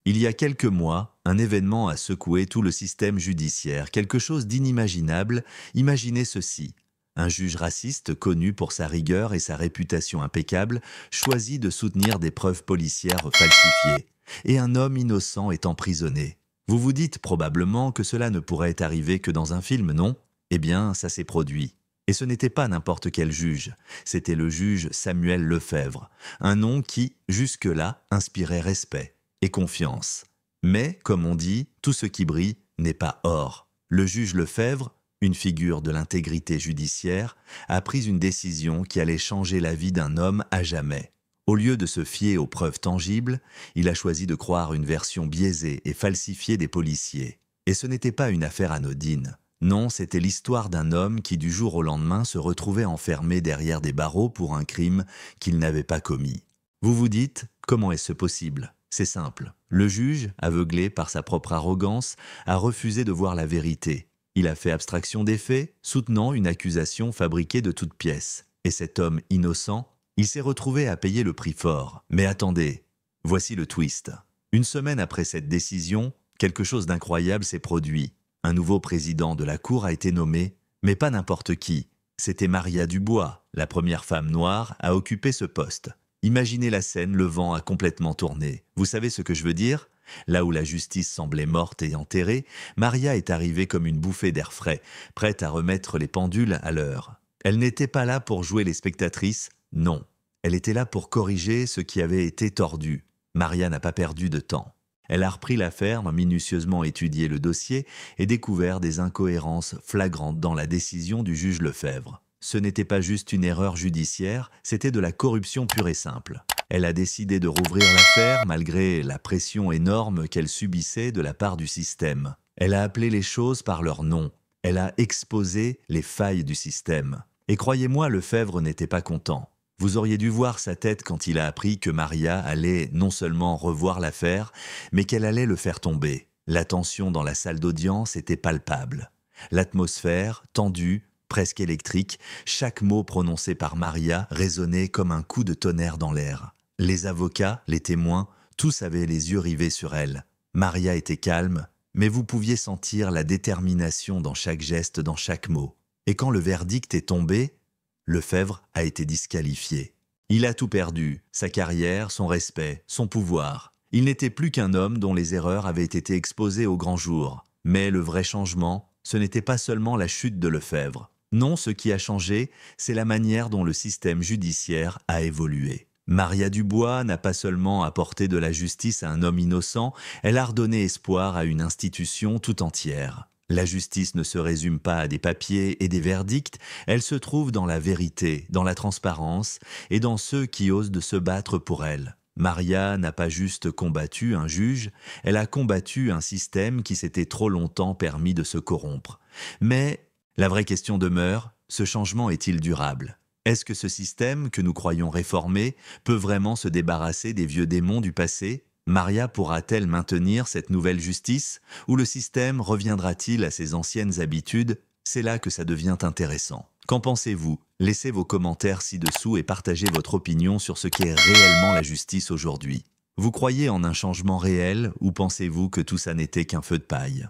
Il y a quelques mois, un événement a secoué tout le système judiciaire, quelque chose d'inimaginable. Imaginez ceci. Un juge raciste, connu pour sa rigueur et sa réputation impeccable, choisit de soutenir des preuves policières falsifiées. Et un homme innocent est emprisonné. Vous vous dites probablement que cela ne pourrait arriver que dans un film, non? Eh bien, ça s'est produit. Et ce n'était pas n'importe quel juge, c'était le juge Samuel Lefebvre, un nom qui, jusque-là, inspirait respect et confiance. Mais, comme on dit, tout ce qui brille n'est pas or. Le juge Lefebvre, une figure de l'intégrité judiciaire, a pris une décision qui allait changer la vie d'un homme à jamais. Au lieu de se fier aux preuves tangibles, il a choisi de croire une version biaisée et falsifiée des policiers. Et ce n'était pas une affaire anodine. Non, c'était l'histoire d'un homme qui du jour au lendemain se retrouvait enfermé derrière des barreaux pour un crime qu'il n'avait pas commis. Vous vous dites, comment est-ce possible? C'est simple. Le juge, aveuglé par sa propre arrogance, a refusé de voir la vérité. Il a fait abstraction des faits, soutenant une accusation fabriquée de toutes pièces. Et cet homme innocent, il s'est retrouvé à payer le prix fort. Mais attendez, voici le twist. Une semaine après cette décision, quelque chose d'incroyable s'est produit. Un nouveau président de la Cour a été nommé, mais pas n'importe qui. C'était Maria Dubois, la première femme noire à occuper ce poste. Imaginez la scène, le vent a complètement tourné. Vous savez ce que je veux dire? Là où la justice semblait morte et enterrée, Maria est arrivée comme une bouffée d'air frais, prête à remettre les pendules à l'heure. Elle n'était pas là pour jouer les spectatrices, non. Elle était là pour corriger ce qui avait été tordu. Maria n'a pas perdu de temps. Elle a repris l'affaire, minutieusement étudié le dossier et découvert des incohérences flagrantes dans la décision du juge Lefebvre. Ce n'était pas juste une erreur judiciaire, c'était de la corruption pure et simple. Elle a décidé de rouvrir l'affaire malgré la pression énorme qu'elle subissait de la part du système. Elle a appelé les choses par leur nom. Elle a exposé les failles du système. Et croyez-moi, Lefebvre n'était pas content. Vous auriez dû voir sa tête quand il a appris que Maria allait non seulement revoir l'affaire, mais qu'elle allait le faire tomber. La tension dans la salle d'audience était palpable. L'atmosphère, tendue, presque électrique, chaque mot prononcé par Maria résonnait comme un coup de tonnerre dans l'air. Les avocats, les témoins, tous avaient les yeux rivés sur elle. Maria était calme, mais vous pouviez sentir la détermination dans chaque geste, dans chaque mot. Et quand le verdict est tombé, Lefebvre a été disqualifié. Il a tout perdu, sa carrière, son respect, son pouvoir. Il n'était plus qu'un homme dont les erreurs avaient été exposées au grand jour. Mais le vrai changement, ce n'était pas seulement la chute de Lefebvre. Non, ce qui a changé, c'est la manière dont le système judiciaire a évolué. Maria Dubois n'a pas seulement apporté de la justice à un homme innocent, elle a redonné espoir à une institution tout entière. La justice ne se résume pas à des papiers et des verdicts, elle se trouve dans la vérité, dans la transparence et dans ceux qui osent de se battre pour elle. Maria n'a pas juste combattu un juge, elle a combattu un système qui s'était trop longtemps permis de se corrompre. Mais la vraie question demeure, ce changement est-il durable? Est-ce que ce système, que nous croyons réformé, peut vraiment se débarrasser des vieux démons du passé? Maria pourra-t-elle maintenir cette nouvelle justice? Ou le système reviendra-t-il à ses anciennes habitudes? C'est là que ça devient intéressant. Qu'en pensez-vous? Laissez vos commentaires ci-dessous et partagez votre opinion sur ce qu'est réellement la justice aujourd'hui. Vous croyez en un changement réel ou pensez-vous que tout ça n'était qu'un feu de paille?